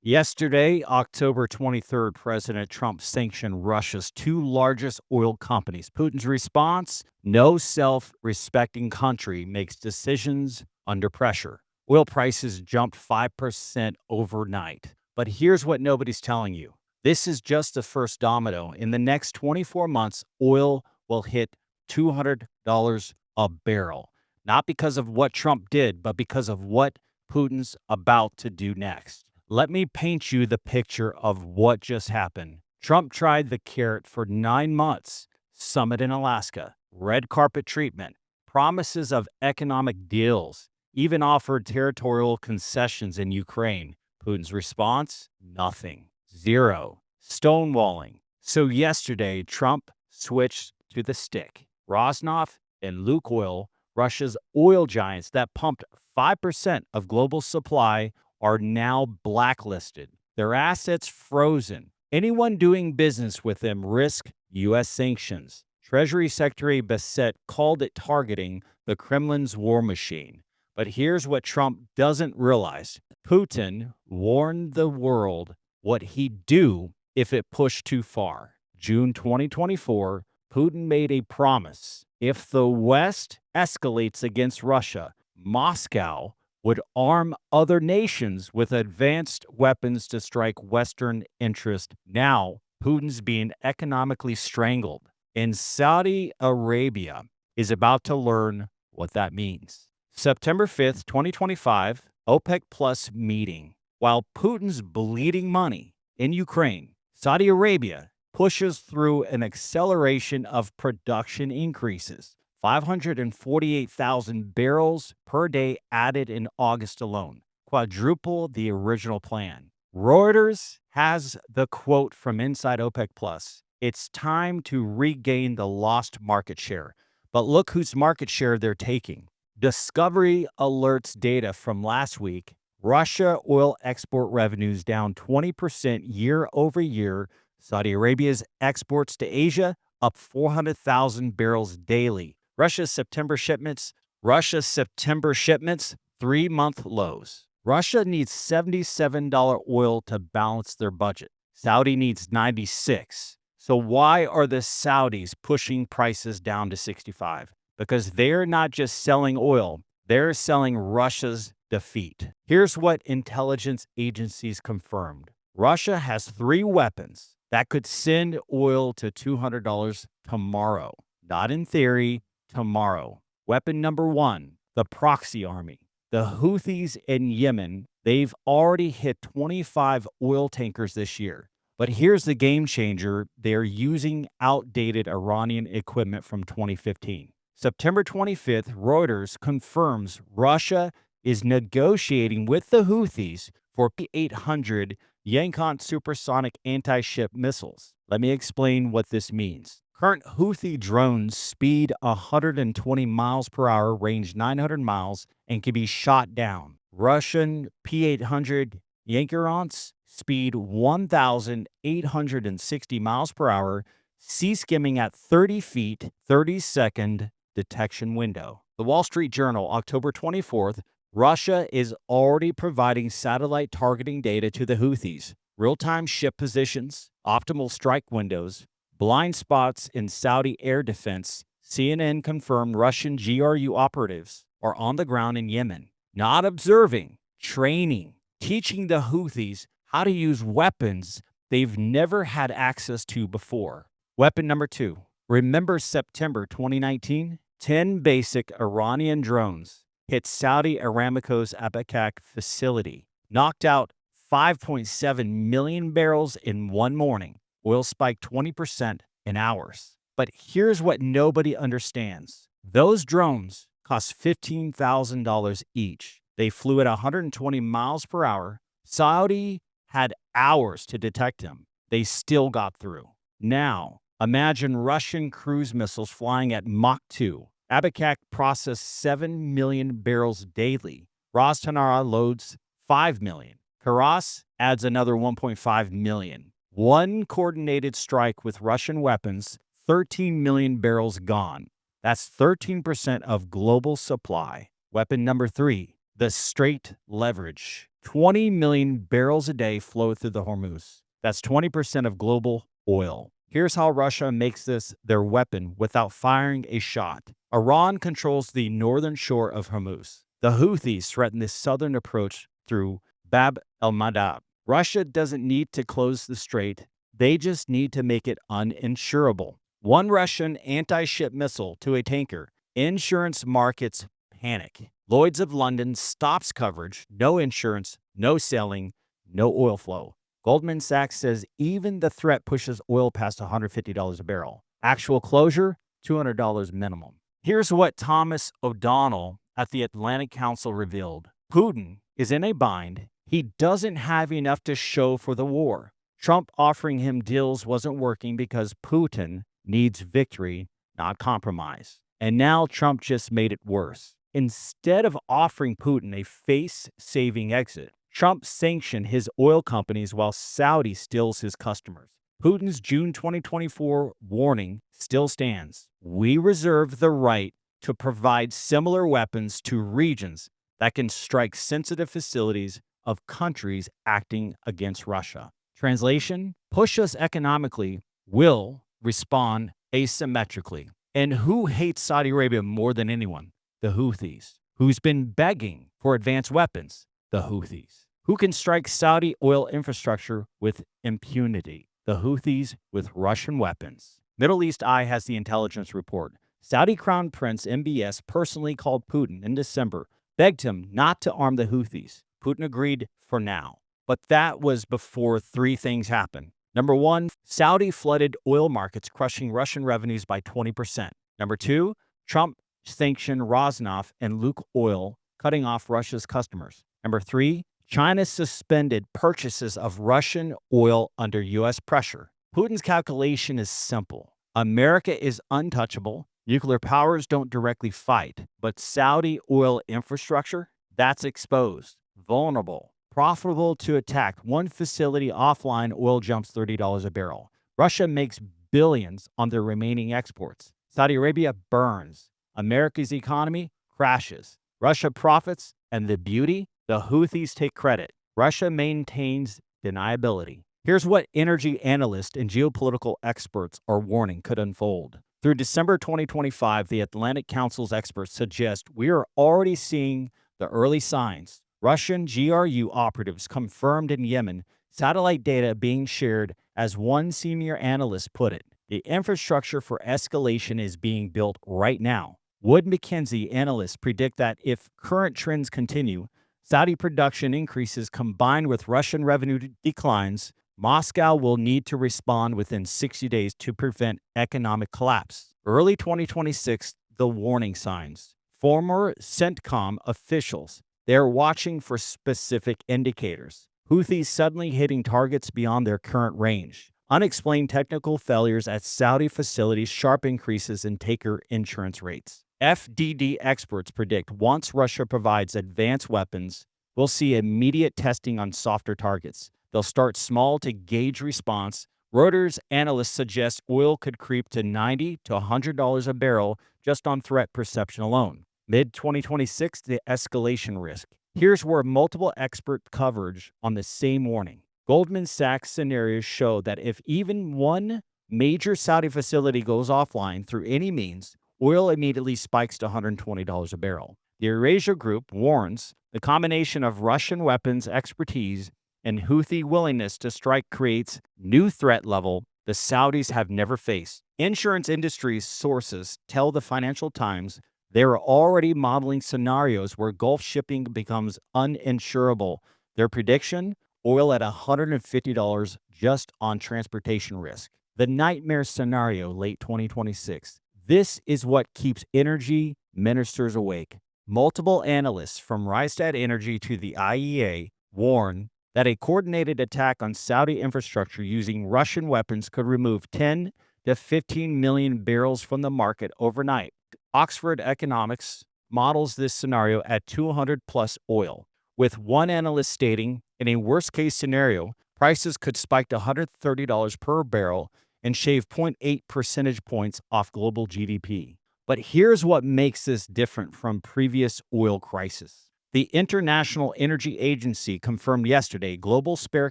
Yesterday, October 23rd, President Trump sanctioned Russia's two largest oil companies. Putin's response: no self respecting country makes decisions under pressure. Oil prices jumped 5% overnight. But here's what nobody's telling you: this is just the first domino. In the next 24 months, oil will hit $200 a barrel. Not because of what Trump did, but because of what Putin's about to do next. Let me paint you the picture of what just happened. Trump tried the carrot for 9 months. Summit in Alaska, red carpet treatment, promises of economic deals, even offered territorial concessions in Ukraine. Putin's response: nothing. Zero. Stonewalling. So yesterday, Trump switched to the stick. Rosneft and Lukoil, Russia's oil giants that pumped 5% of global supply, are now blacklisted. Their assets frozen. Anyone doing business with them risk U.S. sanctions. Treasury Secretary Bassett called it targeting the Kremlin's war machine. But here's what Trump doesn't realize. Putin warned the world what he'd do if it pushed too far. June 2024, Putin made a promise. If the West escalates against Russia, Moscow would arm other nations with advanced weapons to strike Western interests. Now, Putin's being economically strangled, and Saudi Arabia is about to learn what that means. September 5th, 2025, OPEC Plus meeting. While Putin's bleeding money in Ukraine, Saudi Arabia pushes through an acceleration of production increases. 548,000 barrels per day added in August alone, quadruple the original plan. Reuters has the quote from inside OPEC Plus: it's time to regain the lost market share. But look whose market share they're taking. Discovery Alert's data from last week: Russia oil export revenues down 20% year over year. Saudi Arabia's exports to Asia up 400,000 barrels daily. Russia's September shipments, 3-month lows. Russia needs $77 oil to balance their budget. Saudi needs $96. So why are the Saudis pushing prices down to $65? Because they're not just selling oil, they're selling Russia's defeat. Here's what intelligence agencies confirmed. Russia has 3 weapons that could send oil to $200 tomorrow. Not in theory, tomorrow. Weapon number 1, the Proxy army. The Houthis in Yemen, they've already hit 25 oil tankers this year. But here's the game changer: they're using outdated Iranian equipment from 2015. September 25th, Reuters confirms Russia is negotiating with the Houthis for 800 Yankhont supersonic anti-ship missiles. Let me explain what this means. Current Houthi drones speed 120 miles per hour, range 900 miles, and can be shot down. Russian P-800 Yankhonts speed 1,860 miles per hour, sea skimming at 30 feet, 30-second detection window. The Wall Street Journal, October 24th, Russia is already providing satellite targeting data to the Houthis. Real-time ship positions, optimal strike windows, blind spots in Saudi air defense. CNN confirmed Russian GRU operatives are on the ground in Yemen, not observing, training, teaching the Houthis how to use weapons they've never had access to before. Weapon number 2. Remember September 2019? 10 basic Iranian drones hit Saudi Aramco's Abqaiq facility, knocked out 5.7 million barrels in one morning. Oil spiked 20% in hours. But here's what nobody understands. Those drones cost $15,000 each. They flew at 120 miles per hour. Saudi had hours to detect them. They still got through. Now, imagine Russian cruise missiles flying at Mach 2. Abqaiq processed 7 million barrels daily. Ras Tanara loads 5 million. Karas adds another 1.5 million. One coordinated strike with Russian weapons, 13 million barrels gone. That's 13% of global supply. Weapon number 3, the Strait leverage. 20 million barrels a day flow through the Hormuz. That's 20% of global oil. Here's how Russia makes this their weapon without firing a shot. Iran controls the northern shore of Hormuz. The Houthis threaten the southern approach through Bab el-Mandab. Russia doesn't need to close the strait. They just need to make it uninsurable. One Russian anti-ship missile to a tanker. Insurance markets panic. Lloyd's of London stops coverage. No insurance, no sailing, no oil flow. Goldman Sachs says even the threat pushes oil past $150 a barrel. Actual closure, $200 minimum. Here's what Thomas O'Donnell at the Atlantic Council revealed. Putin is in a bind. He doesn't have enough to show for the war. Trump offering him deals wasn't working because Putin needs victory, not compromise. And now Trump just made it worse. Instead of offering Putin a face-saving exit, Trump sanctioned his oil companies while Saudi steals his customers. Putin's June 2024 warning still stands. We reserve the right to provide similar weapons to regions that can strike sensitive facilities of countries acting against Russia. Translation: push us economically, we'll respond asymmetrically. And who hates Saudi Arabia more than anyone? The Houthis. Who's been begging for advanced weapons? The Houthis. Who can strike Saudi oil infrastructure with impunity? The Houthis with Russian weapons. Middle East Eye has the intelligence report. Saudi Crown Prince MBS personally called Putin in December, begged him not to arm the Houthis. Putin agreed for now. But that was before three things happened. Number one, Saudi flooded oil markets, crushing Russian revenues by 20%. Number two, Trump sanctioned Rosneft and Lukoil, cutting off Russia's customers. Number three, China suspended purchases of Russian oil under U.S. pressure. Putin's calculation is simple. America is untouchable. Nuclear powers don't directly fight. But Saudi oil infrastructure, that's exposed, vulnerable, profitable to attack. One facility offline, oil jumps $30 a barrel. Russia makes billions on their remaining exports. Saudi Arabia burns. America's economy crashes. Russia profits, and the beauty? The Houthis take credit. Russia maintains deniability. Here's what energy analysts and geopolitical experts are warning could unfold. Through December 2025, the Atlantic Council's experts suggest we are already seeing the early signs. Russian GRU operatives confirmed in Yemen, satellite data being shared. As one senior analyst put it, the infrastructure for escalation is being built right now. Wood Mackenzie analysts predict that if current trends continue, Saudi production increases combined with Russian revenue declines, Moscow will need to respond within 60 days to prevent economic collapse. Early 2026, the warning signs. Former CENTCOM officials, they're watching for specific indicators. Houthis suddenly hitting targets beyond their current range. Unexplained technical failures at Saudi facilities, sharp increases in taker insurance rates. FDD experts predict once Russia provides advanced weapons, we'll see immediate testing on softer targets. They'll start small to gauge response. Reuters analysts suggest oil could creep to $90 to $100 a barrel just on threat perception alone. Mid-2026, the escalation risk. Here's where multiple expert coverage on the same warning. Goldman Sachs scenarios show that if even one major Saudi facility goes offline through any means, oil immediately spikes to $120 a barrel. The Eurasia Group warns the combination of Russian weapons expertise and Houthi willingness to strike creates new threat level the Saudis have never faced. Insurance industry sources tell the Financial Times they are already modeling scenarios where Gulf shipping becomes uninsurable. Their prediction? Oil at $150 just on transportation risk. The nightmare scenario, late 2026. This is what keeps energy ministers awake. Multiple analysts from Rystad Energy to the IEA warn that a coordinated attack on Saudi infrastructure using Russian weapons could remove 10 to 15 million barrels from the market overnight. Oxford Economics models this scenario at 200 plus oil, with one analyst stating, in a worst-case scenario, prices could spike to $130 per barrel and shave 0.8 percentage points off global GDP. But here's what makes this different from previous oil crises. The International Energy Agency confirmed yesterday global spare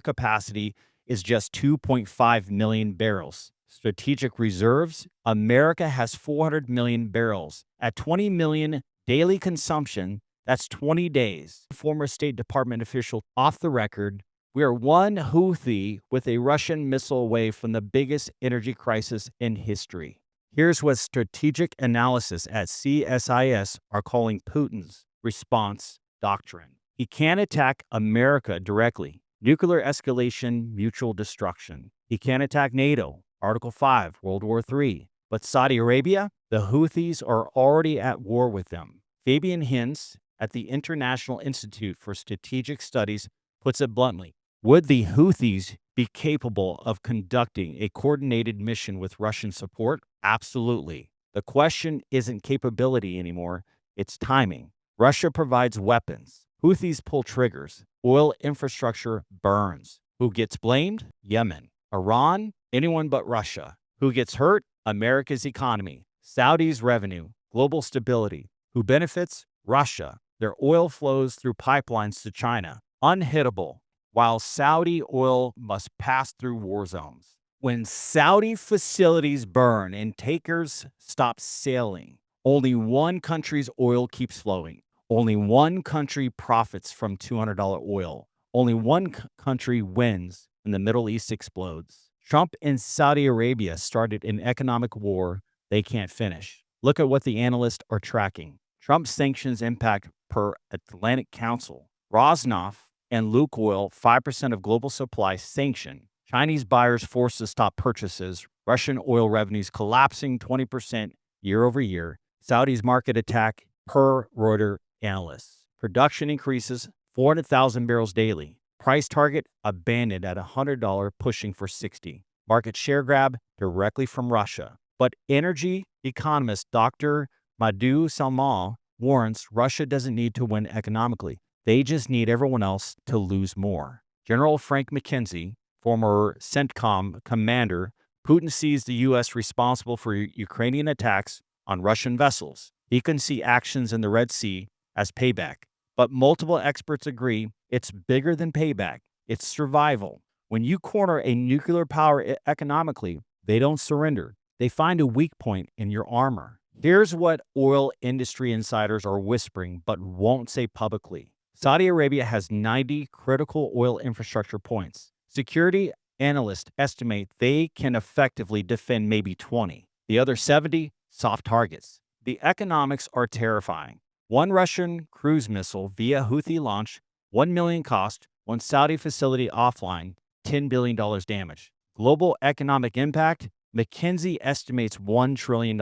capacity is just 2.5 million barrels. Strategic reserves, America has 400 million barrels. At 20 million daily consumption, that's 20 days. Former State Department official off the record, we are one Houthi with a Russian missile away from the biggest energy crisis in history. Here's what strategic analysis at CSIS are calling Putin's response doctrine. He can't attack America directly. Nuclear escalation, mutual destruction. He can't attack NATO. Article 5, World War III. But Saudi Arabia, the Houthis are already at war with them. Fabian Hinz at the International Institute for Strategic Studies puts it bluntly. Would the Houthis be capable of conducting a coordinated mission with Russian support? Absolutely. The question isn't capability anymore, it's timing. Russia provides weapons. Houthis pull triggers. Oil infrastructure burns. Who gets blamed? Yemen. Iran? Anyone but Russia. Who gets hurt? America's economy. Saudi's revenue. Global stability. Who benefits? Russia. Their oil flows through pipelines to China. Unhittable. While Saudi oil must pass through war zones. When Saudi facilities burn and tankers stop sailing, only one country's oil keeps flowing. Only one country profits from $200 oil. Only one country wins when the Middle East explodes. Trump and Saudi Arabia started an economic war they can't finish. Look at what the analysts are tracking. Trump's sanctions impact per Atlantic Council. Rosneft and Lukoil, 5% of global supply sanctioned. Chinese buyers forced to stop purchases. Russian oil revenues collapsing 20% year over year. Saudi's market attack per Reuters analysts. Production increases 400,000 barrels daily. Price target abandoned at $100, pushing for $60. Market share grab directly from Russia. But energy economist Dr. Madhu Salmal warns Russia doesn't need to win economically. They just need everyone else to lose more. General Frank McKenzie, former CENTCOM commander, Putin sees the U.S. responsible for Ukrainian attacks on Russian vessels. He can see actions in the Red Sea as payback. But multiple experts agree it's bigger than payback. It's survival. When you corner a nuclear power economically, they don't surrender. They find a weak point in your armor. Here's what oil industry insiders are whispering but won't say publicly. Saudi Arabia has 90 critical oil infrastructure points. Security analysts estimate they can effectively defend maybe 20. The other 70, soft targets. The economics are terrifying. One Russian cruise missile via Houthi launch, $1 million cost. One Saudi facility offline, $10 billion damage. Global economic impact, McKinsey estimates $1 trillion.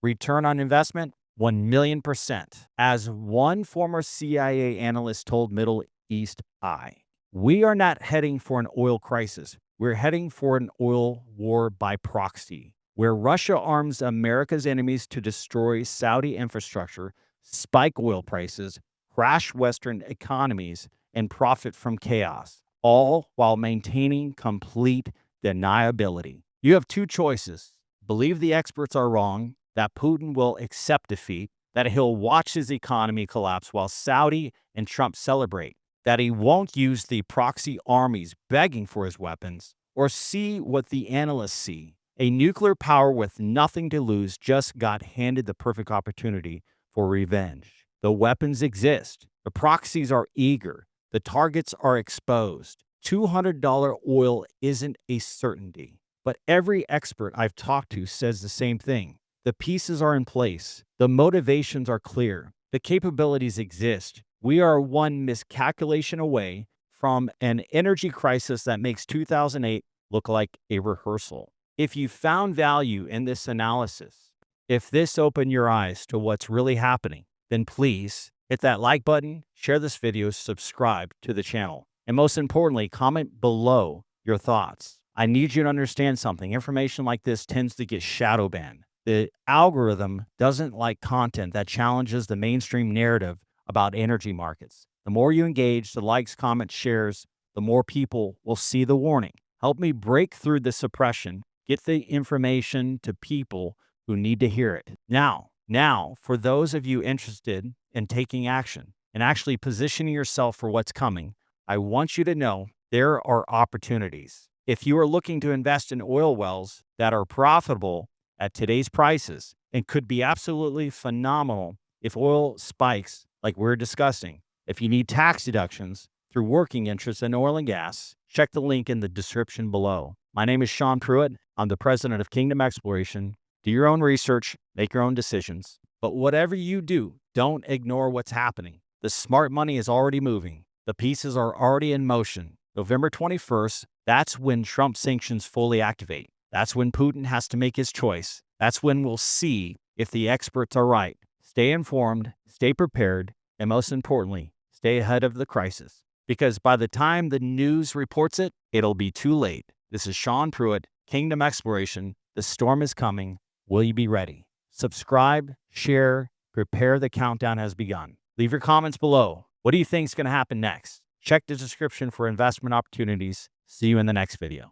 Return on investment, 1,000,000%. As one former CIA analyst told Middle East Eye, we are not heading for an oil crisis. We're heading for an oil war by proxy, where Russia arms America's enemies to destroy Saudi infrastructure, spike oil prices, crash Western economies, and profit from chaos, all while maintaining complete deniability. You have two choices. Believe the experts are wrong, that Putin will accept defeat, that he'll watch his economy collapse while Saudi and Trump celebrate, that he won't use the proxy armies begging for his weapons, or see what the analysts see. A nuclear power with nothing to lose just got handed the perfect opportunity for revenge. The weapons exist. The proxies are eager. The targets are exposed. $200 oil isn't a certainty. But every expert I've talked to says the same thing. The pieces are in place. The motivations are clear. The capabilities exist. We are one miscalculation away from an energy crisis that makes 2008 look like a rehearsal. If you found value in this analysis, if this opened your eyes to what's really happening, then please hit that like button, share this video, subscribe to the channel, and most importantly, comment below your thoughts. I need you to understand something. Information like this tends to get shadow banned. The algorithm doesn't like content that challenges the mainstream narrative about energy markets. The more you engage, the likes, comments, shares, the more people will see the warning. Help me break through the suppression, get the information to people who need to hear it. Now, for those of you interested in taking action, and actually positioning yourself for what's coming, I want you to know there are opportunities. If you are looking to invest in oil wells that are profitable at today's prices and could be absolutely phenomenal if oil spikes like we're discussing, if you need tax deductions through working interest in oil and gas, check the link in the description below. My name is Sean Pruitt. I'm the president of Kingdom Exploration. Do your own research, make your own decisions. But whatever you do, don't ignore what's happening. The smart money is already moving. The pieces are already in motion. November 21st, that's when Trump sanctions fully activate. That's when Putin has to make his choice. That's when we'll see if the experts are right. Stay informed, stay prepared, and most importantly, stay ahead of the crisis. Because by the time the news reports it, it'll be too late. This is Sean Pruitt, Kingdom Exploration. The storm is coming. Will you be ready? Subscribe, share, prepare. The countdown has begun. Leave your comments below. What do you think is going to happen next? Check the description for investment opportunities. See you in the next video.